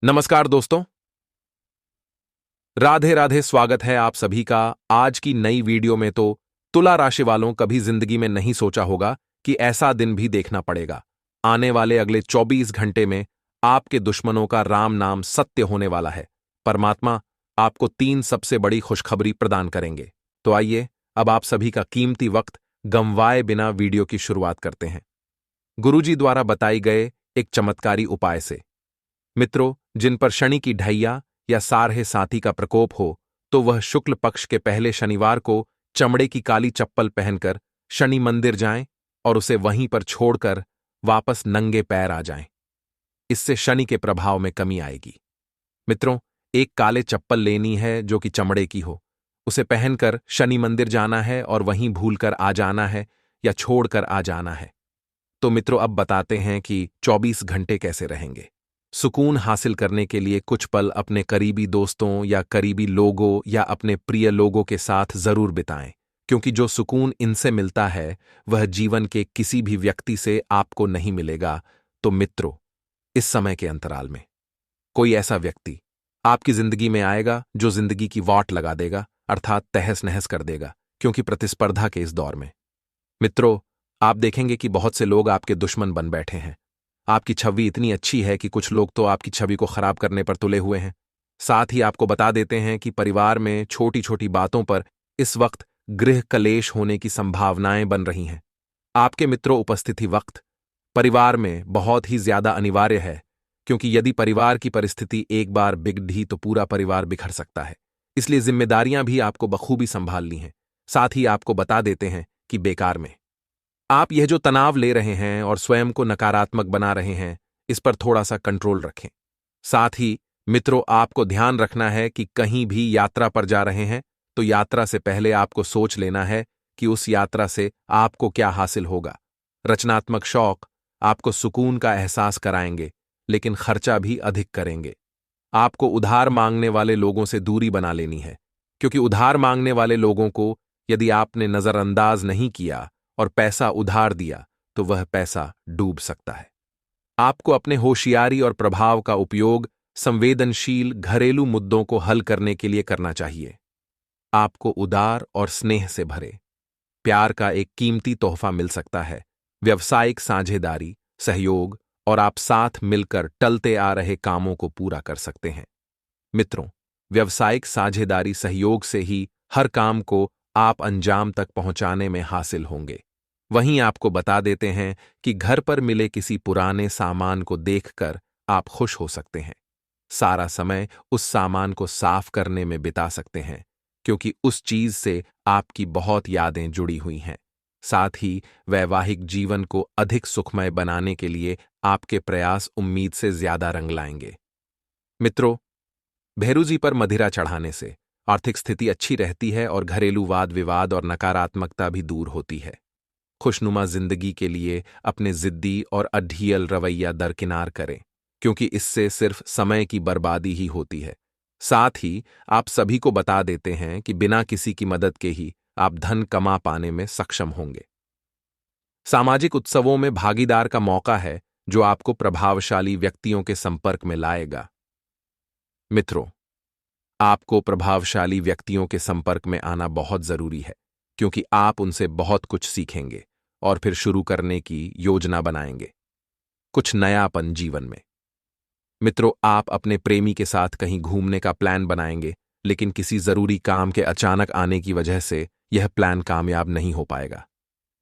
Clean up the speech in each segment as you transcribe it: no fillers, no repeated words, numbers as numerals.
नमस्कार दोस्तों। राधे राधे। स्वागत है आप सभी का आज की नई वीडियो में। तो तुला राशि वालों कभी जिंदगी में नहीं सोचा होगा कि ऐसा दिन भी देखना पड़ेगा। आने वाले अगले 24 घंटे में आपके दुश्मनों का राम नाम सत्य होने वाला है। परमात्मा आपको 3 सबसे बड़ी खुशखबरी प्रदान करेंगे। तो आइए अब आप सभी का कीमती वक्त गंवाए बिना वीडियो की शुरुआत करते हैं गुरुजी द्वारा बताई गए एक चमत्कारी उपाय से। मित्रों, जिन पर शनि की ढैया या सारहे साथी का प्रकोप हो, तो वह शुक्ल पक्ष के पहले शनिवार को चमड़े की काली चप्पल पहनकर शनि मंदिर जाएं और उसे वहीं पर छोड़कर वापस नंगे पैर आ जाएं। इससे शनि के प्रभाव में कमी आएगी। मित्रों, एक काले चप्पल लेनी है जो कि चमड़े की हो। उसे पहनकर शनि मंदिर जाना है और वहीं भूलकर आ जाना है या छोड़कर आ जाना है। तो मित्रों, अब बताते हैं कि 24 घंटे कैसे रहेंगे। सुकून हासिल करने के लिए कुछ पल अपने करीबी दोस्तों या करीबी लोगों या अपने प्रिय लोगों के साथ जरूर बिताएं, क्योंकि जो सुकून इनसे मिलता है वह जीवन के किसी भी व्यक्ति से आपको नहीं मिलेगा। तो मित्रों, इस समय के अंतराल में कोई ऐसा व्यक्ति आपकी जिंदगी में आएगा जो जिंदगी की वाट लगा देगा, अर्थात तहस नहस कर देगा, क्योंकि प्रतिस्पर्धा के इस दौर में मित्रों आप देखेंगे कि बहुत से लोग आपके दुश्मन बन बैठे हैं। आपकी छवि इतनी अच्छी है कि कुछ लोग तो आपकी छवि को खराब करने पर तुले हुए हैं। साथ ही आपको बता देते हैं कि परिवार में छोटी छोटी बातों पर इस वक्त गृह कलेश होने की संभावनाएं बन रही हैं। आपके मित्रों उपस्थिति वक्त परिवार में बहुत ही ज्यादा अनिवार्य है, क्योंकि यदि परिवार की परिस्थिति एक बार बिगड़ी तो पूरा परिवार बिखर सकता है। इसलिए जिम्मेदारियां भी आपको बखूबी संभालनी हैं। साथ ही आपको बता देते हैं कि बेकार में आप यह जो तनाव ले रहे हैं और स्वयं को नकारात्मक बना रहे हैं, इस पर थोड़ा सा कंट्रोल रखें। साथ ही मित्रों, आपको ध्यान रखना है कि कहीं भी यात्रा पर जा रहे हैं तो यात्रा से पहले आपको सोच लेना है कि उस यात्रा से आपको क्या हासिल होगा। रचनात्मक शौक आपको सुकून का एहसास कराएंगे, लेकिन खर्चा भी अधिक करेंगे। आपको उधार मांगने वाले लोगों से दूरी बना लेनी है, क्योंकि उधार मांगने वाले लोगों को यदि आपने नजरअंदाज नहीं किया और पैसा उधार दिया तो वह पैसा डूब सकता है। आपको अपने होशियारी और प्रभाव का उपयोग संवेदनशील घरेलू मुद्दों को हल करने के लिए करना चाहिए। आपको उदार और स्नेह से भरे प्यार का एक कीमती तोहफा मिल सकता है। व्यवसायिक साझेदारी, सहयोग और आप साथ मिलकर टलते आ रहे कामों को पूरा कर सकते हैं। मित्रों, व्यावसायिक साझेदारी सहयोग से ही हर काम को आप अंजाम तक पहुंचाने में हासिल होंगे। वहीं आपको बता देते हैं कि घर पर मिले किसी पुराने सामान को देखकर आप खुश हो सकते हैं। सारा समय उस सामान को साफ करने में बिता सकते हैं, क्योंकि उस चीज से आपकी बहुत यादें जुड़ी हुई हैं। साथ ही वैवाहिक जीवन को अधिक सुखमय बनाने के लिए आपके प्रयास उम्मीद से ज्यादा रंग लाएंगे। मित्रों, भैरू जी पर मदिरा चढ़ाने से आर्थिक स्थिति अच्छी रहती है और घरेलू वाद विवाद और नकारात्मकता भी दूर होती है। खुशनुमा जिंदगी के लिए अपने जिद्दी और अढ़ियल रवैया दरकिनार करें, क्योंकि इससे सिर्फ समय की बर्बादी ही होती है। साथ ही आप सभी को बता देते हैं कि बिना किसी की मदद के ही आप धन कमा पाने में सक्षम होंगे। सामाजिक उत्सवों में भागीदार का मौका है, जो आपको प्रभावशाली व्यक्तियों के संपर्क में लाएगा। मित्रों, आपको प्रभावशाली व्यक्तियों के संपर्क में आना बहुत जरूरी है, क्योंकि आप उनसे बहुत कुछ सीखेंगे और फिर शुरू करने की योजना बनाएंगे, कुछ नयापन जीवन में। मित्रों, आप अपने प्रेमी के साथ कहीं घूमने का प्लान बनाएंगे, लेकिन किसी जरूरी काम के अचानक आने की वजह से यह प्लान कामयाब नहीं हो पाएगा,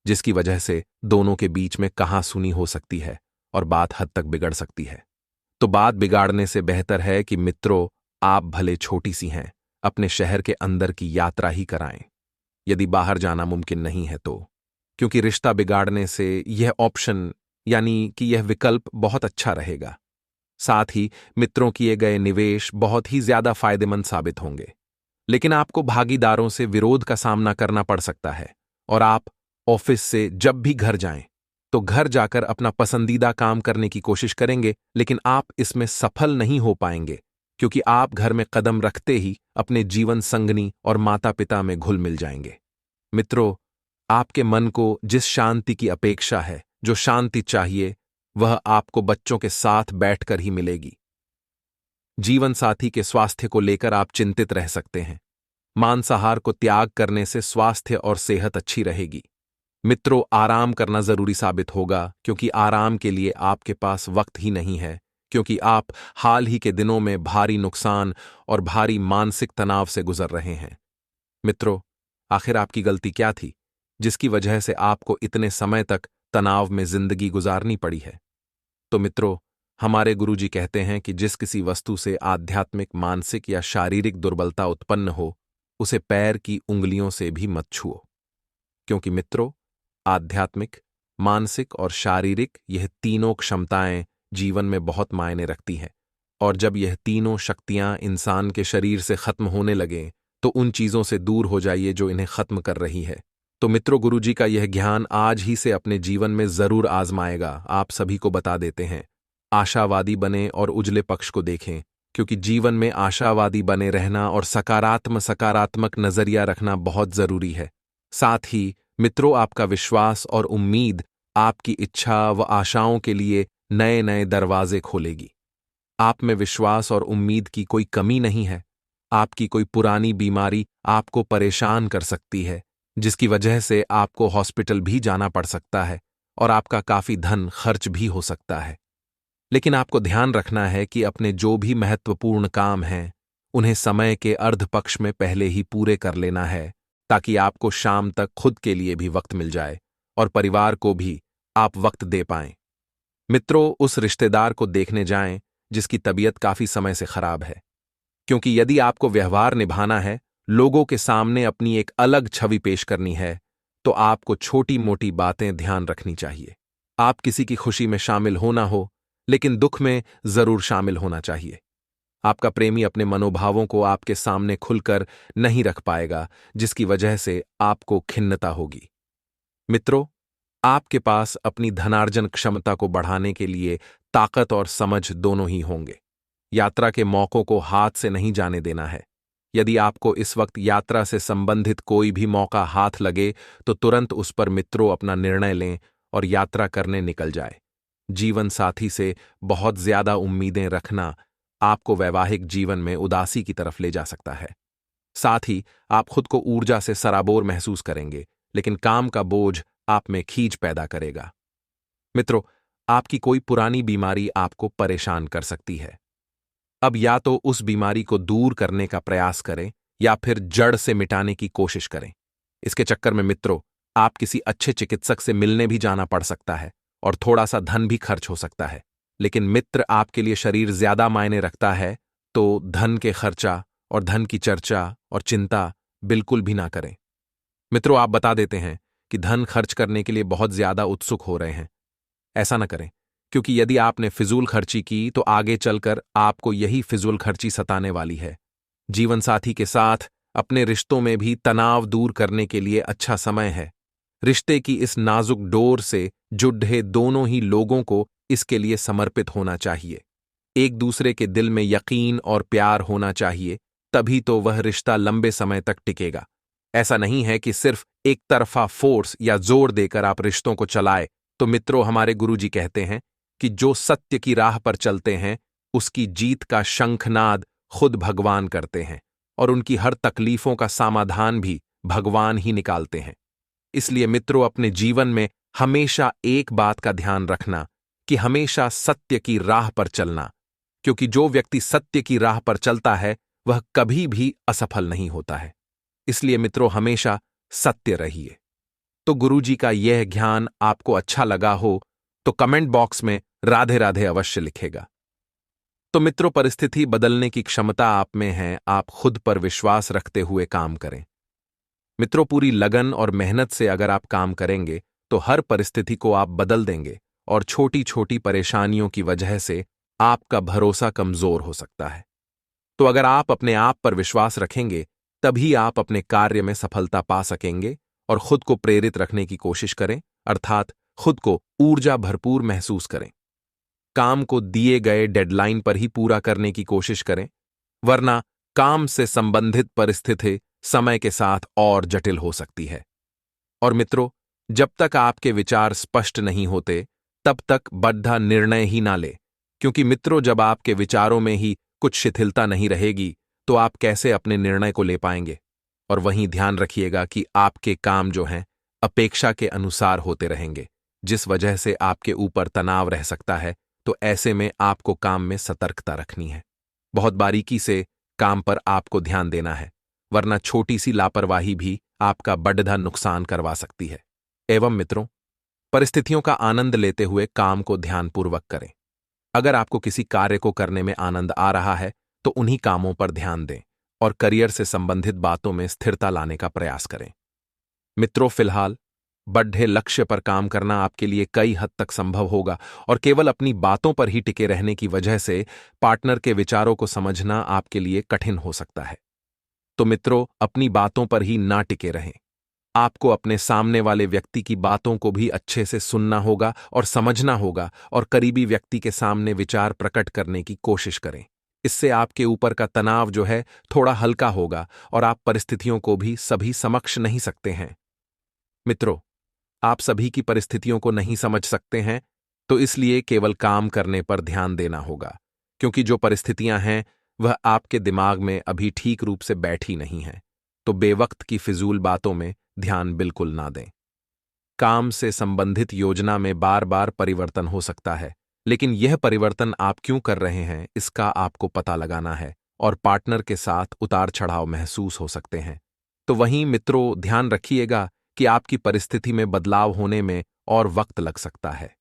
जिसकी वजह से दोनों के बीच में कहासुनी हो सकती है और बात हद तक बिगड़ सकती है। तो बात बिगाड़ने से बेहतर है कि मित्रों, आप भले छोटी सी हैं, अपने शहर के अंदर की यात्रा ही कराएं, यदि बाहर जाना मुमकिन नहीं है तो, क्योंकि रिश्ता बिगाड़ने से यह ऑप्शन यानी कि यह विकल्प बहुत अच्छा रहेगा। साथ ही मित्रों किए गए निवेश बहुत ही ज्यादा फायदेमंद साबित होंगे, लेकिन आपको भागीदारों से विरोध का सामना करना पड़ सकता है और आप ऑफिस से जब भी घर जाएं तो घर जाकर अपना पसंदीदा काम करने की कोशिश करेंगे, लेकिन आप इसमें सफल नहीं हो पाएंगे, क्योंकि आप घर में कदम रखते ही अपने जीवन संगनी और माता पिता में घुल मिल जाएंगे। मित्रों, आपके मन को जिस शांति की अपेक्षा है, जो शांति चाहिए, वह आपको बच्चों के साथ बैठकर ही मिलेगी। जीवन साथी के स्वास्थ्य को लेकर आप चिंतित रह सकते हैं। मांसाहार को त्याग करने से स्वास्थ्य और सेहत अच्छी रहेगी। मित्रों, आराम करना जरूरी साबित होगा, क्योंकि आराम के लिए आपके पास वक्त ही नहीं है, क्योंकि आप हाल ही के दिनों में भारी नुकसान और भारी मानसिक तनाव से गुजर रहे हैं। मित्रों, आखिर आपकी गलती क्या थी, जिसकी वजह से आपको इतने समय तक तनाव में जिंदगी गुजारनी पड़ी है? तो मित्रों, हमारे गुरुजी कहते हैं कि जिस किसी वस्तु से आध्यात्मिक, मानसिक या शारीरिक दुर्बलता उत्पन्न हो, उसे पैर की उंगलियों से भी मत छुओ। क्योंकि मित्रों, आध्यात्मिक, मानसिक और शारीरिक यह तीनों क्षमताएं जीवन में बहुत मायने रखती हैं, और जब यह तीनों शक्तियां इंसान के शरीर से खत्म होने लगें, तो उन चीजों से दूर हो जाइए जो इन्हें खत्म कर रही है। तो मित्रों, गुरुजी का यह ज्ञान आज ही से अपने जीवन में जरूर आजमाएगा। आप सभी को बता देते हैं, आशावादी बने और उजले पक्ष को देखें, क्योंकि जीवन में आशावादी बने रहना और सकारात्मक नजरिया रखना बहुत जरूरी है। साथ ही मित्रों, आपका विश्वास और उम्मीद आपकी इच्छा व आशाओं के लिए नए नए दरवाजे खोलेगी। आप में विश्वास और उम्मीद की कोई कमी नहीं है। आपकी कोई पुरानी बीमारी आपको परेशान कर सकती है, जिसकी वजह से आपको हॉस्पिटल भी जाना पड़ सकता है और आपका काफी धन खर्च भी हो सकता है। लेकिन आपको ध्यान रखना है कि अपने जो भी महत्वपूर्ण काम हैं, उन्हें समय के अर्ध पक्ष में पहले ही पूरे कर लेना है, ताकि आपको शाम तक खुद के लिए भी वक्त मिल जाए और परिवार को भी आप वक्त दे पाएं। मित्रों, उस रिश्तेदार को देखने जाएं जिसकी तबीयत काफी समय से खराब है, क्योंकि यदि आपको व्यवहार निभाना है, लोगों के सामने अपनी एक अलग छवि पेश करनी है, तो आपको छोटी मोटी बातें ध्यान रखनी चाहिए। आप किसी की खुशी में शामिल हो ना हो, लेकिन दुख में जरूर शामिल होना चाहिए। आपका प्रेमी अपने मनोभावों को आपके सामने खुलकर नहीं रख पाएगा, जिसकी वजह से आपको खिन्नता होगी। मित्रों, आपके पास अपनी धनार्जन क्षमता को बढ़ाने के लिए ताकत और समझ दोनों ही होंगे। यात्रा के मौकों को हाथ से नहीं जाने देना है। यदि आपको इस वक्त यात्रा से संबंधित कोई भी मौका हाथ लगे, तो तुरंत उस पर मित्रों अपना निर्णय लें और यात्रा करने निकल जाए। जीवन साथी से बहुत ज्यादा उम्मीदें रखना आपको वैवाहिक जीवन में उदासी की तरफ ले जा सकता है। साथ ही आप खुद को ऊर्जा से सराबोर महसूस करेंगे, लेकिन काम का बोझ आप में खींच पैदा करेगा। मित्रों, आपकी कोई पुरानी बीमारी आपको परेशान कर सकती है। अब या तो उस बीमारी को दूर करने का प्रयास करें या फिर जड़ से मिटाने की कोशिश करें। इसके चक्कर में मित्रों, आप किसी अच्छे चिकित्सक से मिलने भी जाना पड़ सकता है और थोड़ा सा धन भी खर्च हो सकता है। लेकिन मित्र आपके लिए शरीर ज्यादा मायने रखता है, तो धन के खर्चा और धन की चर्चा और चिंता बिल्कुल भी ना करें। मित्रों, आप बता देते हैं कि धन खर्च करने के लिए बहुत ज्यादा उत्सुक हो रहे हैं। ऐसा न करें, क्योंकि यदि आपने फिजूल खर्ची की तो आगे चलकर आपको यही फिजूल खर्ची सताने वाली है। जीवन साथी के साथ अपने रिश्तों में भी तनाव दूर करने के लिए अच्छा समय है। रिश्ते की इस नाजुक डोर से जुड़े दोनों ही लोगों को इसके लिए समर्पित होना चाहिए। एक दूसरे के दिल में यकीन और प्यार होना चाहिए, तभी तो वह रिश्ता लंबे समय तक टिकेगा। ऐसा नहीं है कि सिर्फ एक तरफा फोर्स या जोर देकर आप रिश्तों को चलाए। तो मित्रों, हमारे गुरुजी कहते हैं कि जो सत्य की राह पर चलते हैं, उसकी जीत का शंखनाद खुद भगवान करते हैं और उनकी हर तकलीफों का समाधान भी भगवान ही निकालते हैं। इसलिए मित्रों, अपने जीवन में हमेशा एक बात का ध्यान रखना कि हमेशा सत्य की राह पर चलना, क्योंकि जो व्यक्ति सत्य की राह पर चलता है वह कभी भी असफल नहीं होता है। इसलिए मित्रों, हमेशा सत्य रहिए। तो गुरुजी का यह ज्ञान आपको अच्छा लगा हो तो कमेंट बॉक्स में राधे राधे अवश्य लिखेगा। तो मित्रों, परिस्थिति बदलने की क्षमता आप में है। आप खुद पर विश्वास रखते हुए काम करें। मित्रों, पूरी लगन और मेहनत से अगर आप काम करेंगे तो हर परिस्थिति को आप बदल देंगे और छोटी छोटी परेशानियों की वजह से आपका भरोसा कमजोर हो सकता है। तो अगर आप अपने आप पर विश्वास रखेंगे, तभी आप अपने कार्य में सफलता पा सकेंगे। और खुद को प्रेरित रखने की कोशिश करें, अर्थात खुद को ऊर्जा भरपूर महसूस करें। काम को दिए गए डेडलाइन पर ही पूरा करने की कोशिश करें, वरना काम से संबंधित परिस्थिति समय के साथ और जटिल हो सकती है। और मित्रों, जब तक आपके विचार स्पष्ट नहीं होते, तब तक बद्धा निर्णय ही ना ले, क्योंकि मित्रों, जब आपके विचारों में ही कुछ शिथिलता नहीं रहेगी तो आप कैसे अपने निर्णय को ले पाएंगे। और वहीं ध्यान रखिएगा कि आपके काम जो हैं अपेक्षा के अनुसार होते रहेंगे, जिस वजह से आपके ऊपर तनाव रह सकता है। तो ऐसे में आपको काम में सतर्कता रखनी है। बहुत बारीकी से काम पर आपको ध्यान देना है, वरना छोटी सी लापरवाही भी आपका बड़ा नुकसान करवा सकती है। एवं मित्रों, परिस्थितियों का आनंद लेते हुए काम को ध्यानपूर्वक करें। अगर आपको किसी कार्य को करने में आनंद आ रहा है तो उन्हीं कामों पर ध्यान दें और करियर से संबंधित बातों में स्थिरता लाने का प्रयास करें। मित्रों, फिलहाल बड़े लक्ष्य पर काम करना आपके लिए कई हद तक संभव होगा और केवल अपनी बातों पर ही टिके रहने की वजह से पार्टनर के विचारों को समझना आपके लिए कठिन हो सकता है। तो मित्रों, अपनी बातों पर ही ना टिके रहें। आपको अपने सामने वाले व्यक्ति की बातों को भी अच्छे से सुनना होगा और समझना होगा और करीबी व्यक्ति के सामने विचार प्रकट करने की कोशिश करें। इससे आपके ऊपर का तनाव जो है थोड़ा हल्का होगा और आप परिस्थितियों को भी सभी समक्ष नहीं सकते हैं। मित्रों, आप सभी की परिस्थितियों को नहीं समझ सकते हैं, तो इसलिए केवल काम करने पर ध्यान देना होगा, क्योंकि जो परिस्थितियां हैं वह आपके दिमाग में अभी ठीक रूप से बैठी नहीं हैं। तो बेवक्त की फिजूल बातों में ध्यान बिल्कुल ना दें। काम से संबंधित योजना में बार बार परिवर्तन हो सकता है, लेकिन यह परिवर्तन आप क्यों कर रहे हैं इसका आपको पता लगाना है और पार्टनर के साथ उतार चढ़ाव महसूस हो सकते हैं। तो वहीं मित्रों, ध्यान रखिएगा कि आपकी परिस्थिति में बदलाव होने में और वक्त लग सकता है।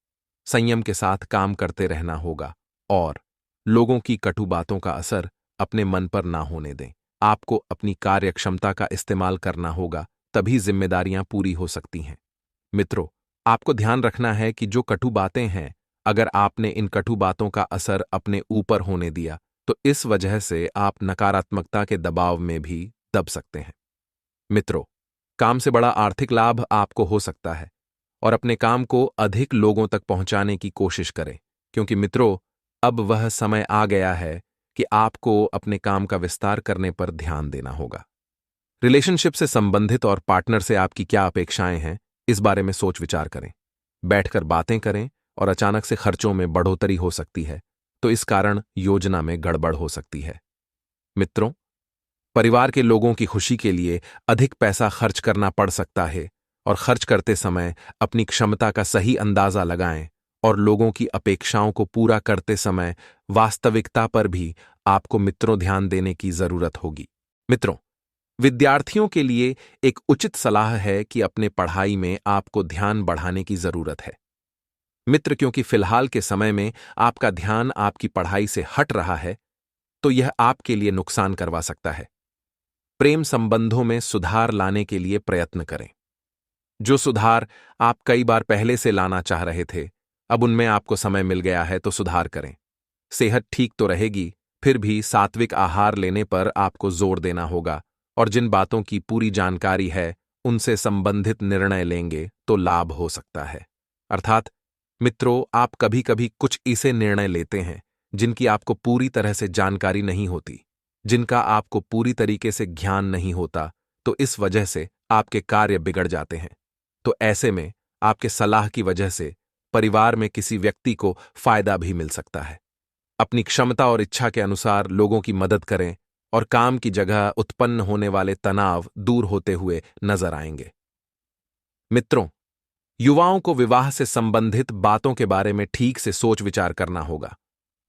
संयम के साथ काम करते रहना होगा और लोगों की कटु बातों का असर अपने मन पर ना होने दें। आपको अपनी कार्यक्षमता का इस्तेमाल करना होगा, तभी जिम्मेदारियां पूरी हो सकती हैं। मित्रों, आपको ध्यान रखना है कि जो कटु बातें हैं, अगर आपने इन कटु बातों का असर अपने ऊपर होने दिया तो इस वजह से आप नकारात्मकता के दबाव में भी दब सकते हैं। मित्रों, काम से बड़ा आर्थिक लाभ आपको हो सकता है और अपने काम को अधिक लोगों तक पहुंचाने की कोशिश करें, क्योंकि मित्रों, अब वह समय आ गया है कि आपको अपने काम का विस्तार करने पर ध्यान देना होगा। रिलेशनशिप से संबंधित और पार्टनर से आपकी क्या अपेक्षाएं हैं, इस बारे में सोच विचार करें। बैठकर बातें करें और अचानक से खर्चों में बढ़ोतरी हो सकती है, तो इस कारण योजना में गड़बड़ हो सकती है। मित्रों, परिवार के लोगों की खुशी के लिए अधिक पैसा खर्च करना पड़ सकता है और खर्च करते समय अपनी क्षमता का सही अंदाजा लगाएं और लोगों की अपेक्षाओं को पूरा करते समय वास्तविकता पर भी आपको मित्रों ध्यान देने की जरूरत होगी। मित्रों, विद्यार्थियों के लिए एक उचित सलाह है कि अपने पढ़ाई में आपको ध्यान बढ़ाने की जरूरत है। मित्र, क्योंकि फिलहाल के समय में आपका ध्यान आपकी पढ़ाई से हट रहा है, तो यह आपके लिए नुकसान करवा सकता है। प्रेम संबंधों में सुधार लाने के लिए प्रयत्न करें। जो सुधार आप कई बार पहले से लाना चाह रहे थे, अब उनमें आपको समय मिल गया है तो सुधार करें। सेहत ठीक तो रहेगी, फिर भी सात्विक आहार लेने पर आपको जोर देना होगा और जिन बातों की पूरी जानकारी है उनसे संबंधित निर्णय लेंगे तो लाभ हो सकता है। अर्थात मित्रों, आप कभी कभी कुछ ऐसे निर्णय लेते हैं जिनकी आपको पूरी तरह से जानकारी नहीं होती, जिनका आपको पूरी तरीके से ज्ञान नहीं होता, तो इस वजह से आपके कार्य बिगड़ जाते हैं। तो ऐसे में आपके सलाह की वजह से परिवार में किसी व्यक्ति को फायदा भी मिल सकता है। अपनी क्षमता और इच्छा के अनुसार लोगों की मदद करें और काम की जगह उत्पन्न होने वाले तनाव दूर होते हुए नजर आएंगे। मित्रों, युवाओं को विवाह से संबंधित बातों के बारे में ठीक से सोच विचार करना होगा।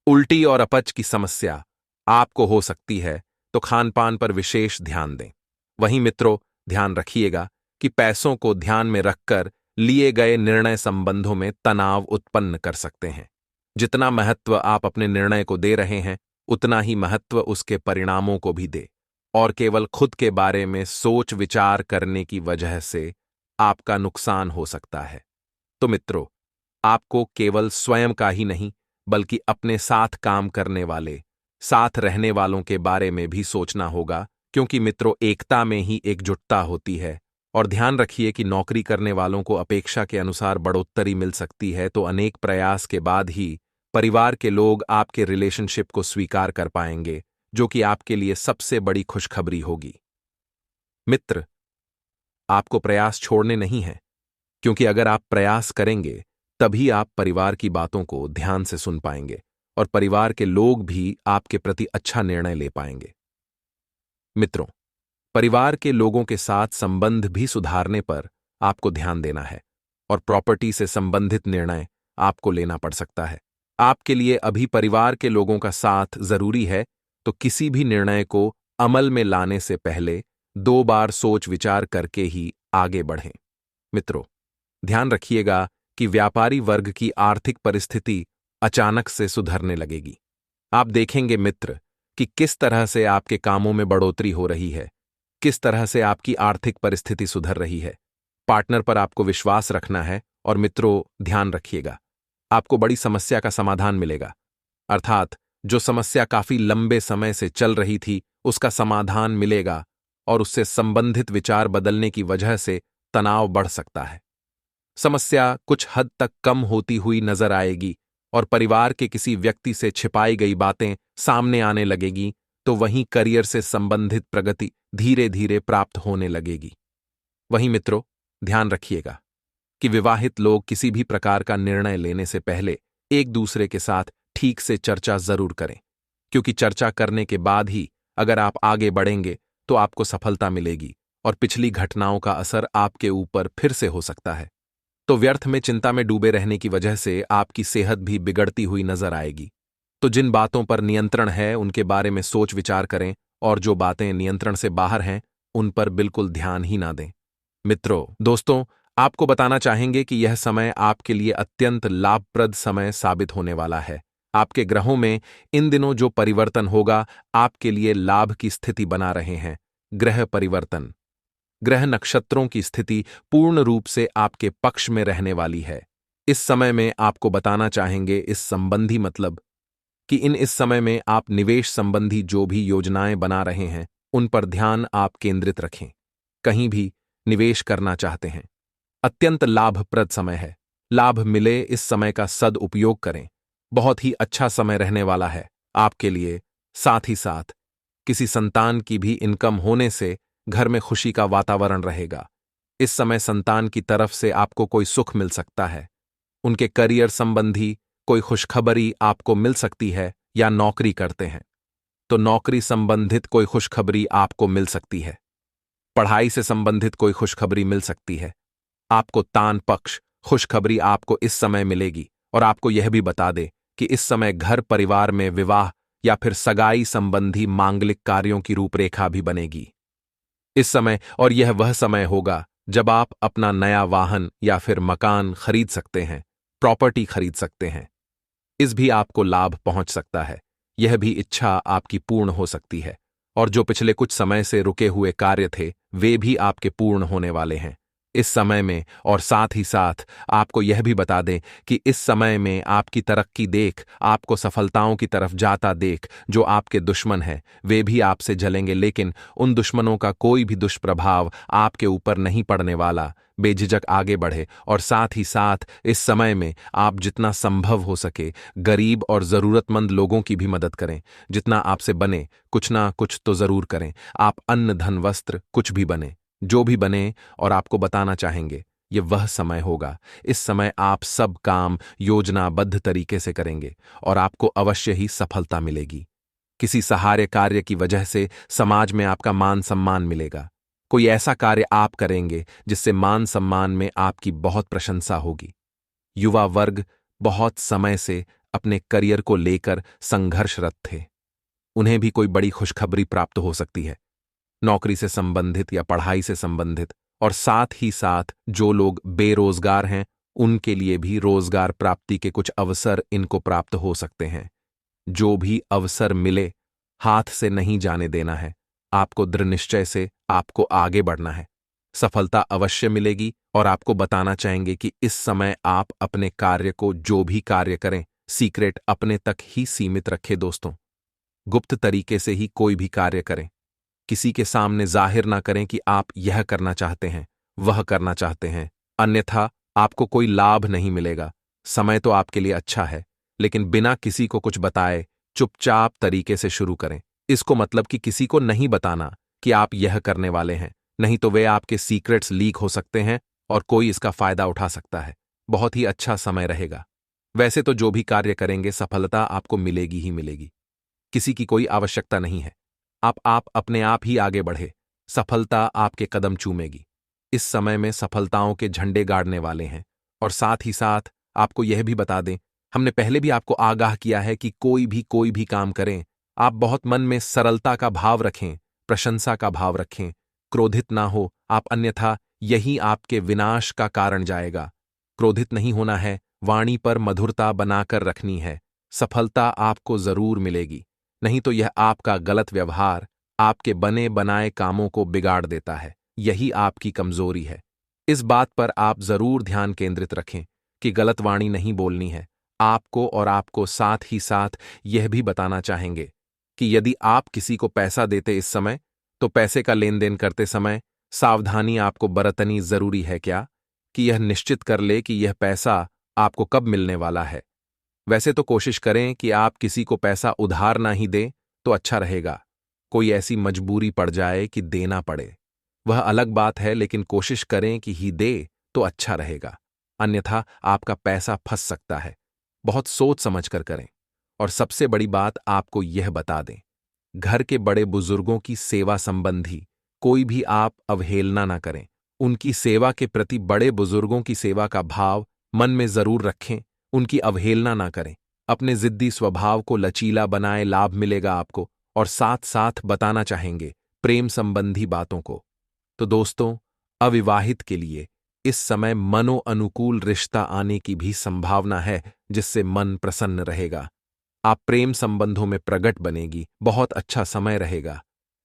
उल्टी और अपच की समस्या आपको हो सकती है, तो खान पान पर विशेष ध्यान दें। वहीं मित्रों, ध्यान रखिएगा कि पैसों को ध्यान में रखकर लिए गए निर्णय संबंधों में तनाव उत्पन्न कर सकते हैं। जितना महत्व आप अपने निर्णय को दे रहे हैं, उतना ही महत्व उसके परिणामों को भी दे और केवल खुद के बारे में सोच विचार करने की वजह से आपका नुकसान हो सकता है। तो मित्रों, आपको केवल स्वयं का ही नहीं बल्कि अपने साथ काम करने वाले, साथ रहने वालों के बारे में भी सोचना होगा, क्योंकि मित्रों, एकता में ही एकजुटता होती है। और ध्यान रखिए कि नौकरी करने वालों को अपेक्षा के अनुसार बढ़ोत्तरी मिल सकती है, तो अनेक प्रयास के बाद ही परिवार के लोग आपके रिलेशनशिप को स्वीकार कर पाएंगे, जो कि आपके लिए सबसे बड़ी खुशखबरी होगी। मित्र, आपको प्रयास छोड़ने नहीं हैं, क्योंकि अगर आप प्रयास करेंगे तभी आप परिवार की बातों को ध्यान से सुन पाएंगे और परिवार के लोग भी आपके प्रति अच्छा निर्णय ले पाएंगे। मित्रों, परिवार के लोगों के साथ संबंध भी सुधारने पर आपको ध्यान देना है और प्रॉपर्टी से संबंधित निर्णय आपको लेना पड़ सकता है। आपके लिए अभी परिवार के लोगों का साथ जरूरी है, तो किसी भी निर्णय को अमल में लाने से पहले 2 बार सोच विचार करके ही आगे बढ़ें। मित्रों, ध्यान रखिएगा कि व्यापारी वर्ग की आर्थिक परिस्थिति अचानक से सुधरने लगेगी। आप देखेंगे मित्र कि किस तरह से आपके कामों में बढ़ोतरी हो रही है, किस तरह से आपकी आर्थिक परिस्थिति सुधर रही है। पार्टनर पर आपको विश्वास रखना है और मित्रों, ध्यान रखिएगा, आपको बड़ी समस्या का समाधान मिलेगा। अर्थात जो समस्या काफी लंबे समय से चल रही थी, उसका समाधान मिलेगा और उससे संबंधित विचार बदलने की वजह से तनाव बढ़ सकता है। समस्या कुछ हद तक कम होती हुई नजर आएगी और परिवार के किसी व्यक्ति से छिपाई गई बातें सामने आने लगेगी, तो वहीं करियर से संबंधित प्रगति धीरे धीरे प्राप्त होने लगेगी। वहीं मित्रों, ध्यान रखिएगा कि विवाहित लोग किसी भी प्रकार का निर्णय लेने से पहले एक दूसरे के साथ ठीक से चर्चा जरूर करें, क्योंकि चर्चा करने के बाद ही अगर आप आगे बढ़ेंगे तो आपको सफलता मिलेगी और पिछली घटनाओं का असर आपके ऊपर फिर से हो सकता है। तो व्यर्थ में चिंता में डूबे रहने की वजह से आपकी सेहत भी बिगड़ती हुई नजर आएगी। तो जिन बातों पर नियंत्रण है उनके बारे में सोच विचार करें और जो बातें नियंत्रण से बाहर हैं उन पर बिल्कुल ध्यान ही ना दें। मित्रों, दोस्तों, आपको बताना चाहेंगे कि यह समय आपके लिए अत्यंत लाभप्रद समय साबित होने वाला है। आपके ग्रहों में इन दिनों जो परिवर्तन होगा आपके लिए लाभ की स्थिति बना रहे हैं। ग्रह परिवर्तन, ग्रह नक्षत्रों की स्थिति पूर्ण रूप से आपके पक्ष में रहने वाली है। इस समय में आपको बताना चाहेंगे इस संबंधी मतलब कि इस समय में आप निवेश संबंधी जो भी योजनाएं बना रहे हैं उन पर ध्यान आप केंद्रित रखें। कहीं भी निवेश करना चाहते हैं, अत्यंत लाभप्रद समय है। लाभ मिले इस समय का सदुपयोग करें। बहुत ही अच्छा समय रहने वाला है आपके लिए। साथ ही साथ किसी संतान की भी इनकम होने से घर में खुशी का वातावरण रहेगा। इस समय संतान की तरफ से आपको कोई सुख मिल सकता है। उनके करियर संबंधी कोई खुशखबरी आपको मिल सकती है, या नौकरी करते हैं तो नौकरी संबंधित कोई खुशखबरी आपको मिल सकती है। पढ़ाई से संबंधित कोई खुशखबरी मिल सकती है। आपको तान पक्ष खुशखबरी आपको इस समय मिलेगी और आपको यह भी बता दे कि इस समय घर परिवार में विवाह या फिर सगाई संबंधी मांगलिक कार्यों की रूपरेखा भी बनेगी इस समय। और यह वह समय होगा जब आप अपना नया वाहन या फिर मकान खरीद सकते हैं, प्रॉपर्टी खरीद सकते हैं। इस भी आपको लाभ पहुंच सकता है। यह भी इच्छा आपकी पूर्ण हो सकती है और जो पिछले कुछ समय से रुके हुए कार्य थे वे भी आपके पूर्ण होने वाले हैं इस समय में। और साथ ही साथ आपको यह भी बता दें कि इस समय में आपकी तरक्की देख, आपको सफलताओं की तरफ जाता देख जो आपके दुश्मन हैं वे भी आपसे जलेंगे, लेकिन उन दुश्मनों का कोई भी दुष्प्रभाव आपके ऊपर नहीं पड़ने वाला। बेझिझक आगे बढ़े और साथ ही साथ इस समय में आप जितना संभव हो सके गरीब और जरूरतमंद लोगों की भी मदद करें। जितना आपसे बने कुछ ना कुछ तो जरूर करें। आप अन्न धन वस्त्र कुछ भी बने, जो भी बने। और आपको बताना चाहेंगे ये वह समय होगा, इस समय आप सब काम योजनाबद्ध तरीके से करेंगे और आपको अवश्य ही सफलता मिलेगी। किसी सहारे कार्य की वजह से समाज में आपका मान सम्मान मिलेगा। कोई ऐसा कार्य आप करेंगे जिससे मान सम्मान में आपकी बहुत प्रशंसा होगी। युवा वर्ग बहुत समय से अपने करियर को लेकर संघर्षरत थे, उन्हें भी कोई बड़ी खुशखबरी प्राप्त हो सकती है, नौकरी से संबंधित या पढ़ाई से संबंधित। और साथ ही साथ जो लोग बेरोजगार हैं उनके लिए भी रोजगार प्राप्ति के कुछ अवसर इनको प्राप्त हो सकते हैं। जो भी अवसर मिले हाथ से नहीं जाने देना है। आपको दृढ़ निश्चय से आपको आगे बढ़ना है। सफलता अवश्य मिलेगी। और आपको बताना चाहेंगे कि इस समय आप अपने कार्य को, जो भी कार्य करें, सीक्रेट अपने तक ही सीमित रखें दोस्तों। गुप्त तरीके से ही कोई भी कार्य करें। किसी के सामने जाहिर ना करें कि आप यह करना चाहते हैं, वह करना चाहते हैं, अन्यथा आपको कोई लाभ नहीं मिलेगा। समय तो आपके लिए अच्छा है, लेकिन बिना किसी को कुछ बताए चुपचाप तरीके से शुरू करें। इसको मतलब कि किसी को नहीं बताना कि आप यह करने वाले हैं, नहीं तो वे आपके सीक्रेट्स लीक हो सकते हैं और कोई इसका फायदा उठा सकता है। बहुत ही अच्छा समय रहेगा। वैसे तो जो भी कार्य करेंगे सफलता आपको मिलेगी ही मिलेगी। किसी की कोई आवश्यकता नहीं है। आप अपने आप ही आगे बढ़े, सफलता आपके कदम चूमेगी। इस समय में सफलताओं के झंडे गाड़ने वाले हैं। और साथ ही साथ आपको यह भी बता दें, हमने पहले भी आपको आगाह किया है कि कोई भी काम करें, आप बहुत मन में सरलता का भाव रखें, प्रशंसा का भाव रखें, क्रोधित ना हो आप, अन्यथा यही आपके विनाश का कारण जाएगा। क्रोधित नहीं होना है, वाणी पर मधुरता बनाकर रखनी है, सफलता आपको जरूर मिलेगी। नहीं तो यह आपका गलत व्यवहार आपके बने बनाए कामों को बिगाड़ देता है। यही आपकी कमजोरी है। इस बात पर आप जरूर ध्यान केंद्रित रखें कि गलत वाणी नहीं बोलनी है। आपको और आपको साथ ही साथ यह भी बताना चाहेंगे कि यदि आप किसी को पैसा देते इस समय, तो पैसे का लेन देन करते समय सावधानी आपको बरतनी जरूरी है क्या, कि यह निश्चित कर ले कि यह पैसा आपको कब मिलने वाला है। वैसे तो कोशिश करें कि आप किसी को पैसा उधार ना ही दें तो अच्छा रहेगा। कोई ऐसी मजबूरी पड़ जाए कि देना पड़े, वह अलग बात है, लेकिन कोशिश करें कि ही दे तो अच्छा रहेगा, अन्यथा आपका पैसा फंस सकता है। बहुत सोच समझ कर करें। और सबसे बड़ी बात आपको यह बता दें, घर के बड़े बुजुर्गों की सेवा संबंधी कोई भी आप अवहेलना ना करें। उनकी सेवा के प्रति बड़े बुजुर्गों की सेवा का भाव मन में जरूर रखें, उनकी अवहेलना ना करें। अपने जिद्दी स्वभाव को लचीला बनाए लाभ मिलेगा आपको। और साथ साथ बताना चाहेंगे प्रेम संबंधी बातों को। तो दोस्तों, अविवाहित के लिए इस समय मनो अनुकूल रिश्ता आने की भी संभावना है, जिससे मन प्रसन्न रहेगा। आप प्रेम संबंधों में प्रगट बनेगी, बहुत अच्छा समय रहेगा।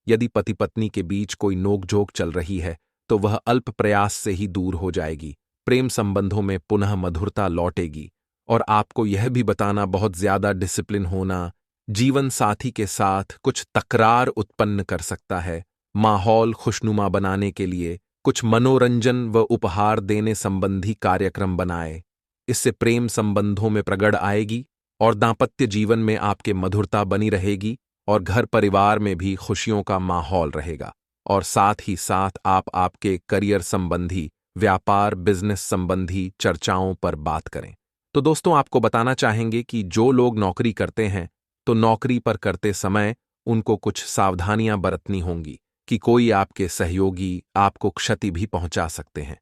यदि पति पत्नी के बीच कोई नोकझोंक चल रही है तो वह अल्प प्रयास से ही दूर हो जाएगी। प्रेम संबंधों में पुनः मधुरता लौटेगी। और आपको यह भी बताना, बहुत ज्यादा डिसिप्लिन होना जीवन साथी के साथ कुछ तकरार उत्पन्न कर सकता है। माहौल खुशनुमा बनाने के लिए कुछ मनोरंजन व उपहार देने संबंधी कार्यक्रम बनाए। इससे प्रेम संबंधों में प्रगड़ आएगी और दांपत्य जीवन में आपके मधुरता बनी रहेगी और घर परिवार में भी खुशियों का माहौल रहेगा। और साथ ही साथ आप आपके करियर संबंधी, व्यापार बिजनेस संबंधी चर्चाओं पर बात करें। तो दोस्तों, आपको बताना चाहेंगे कि जो लोग नौकरी करते हैं तो नौकरी पर करते समय उनको कुछ सावधानियां बरतनी होंगी, कि कोई आपके सहयोगी आपको क्षति भी पहुंचा सकते हैं।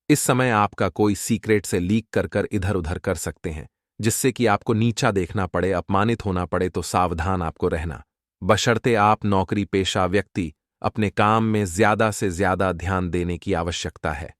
इस समय आपका कोई सीक्रेट से लीक कर इधर उधर कर सकते हैं, जिससे कि आपको नीचा देखना पड़े, अपमानित होना पड़े। तो सावधान आपको रहना, बशर्ते आप नौकरी पेशा व्यक्ति अपने काम में ज्यादा से ज्यादा ध्यान देने की आवश्यकता है।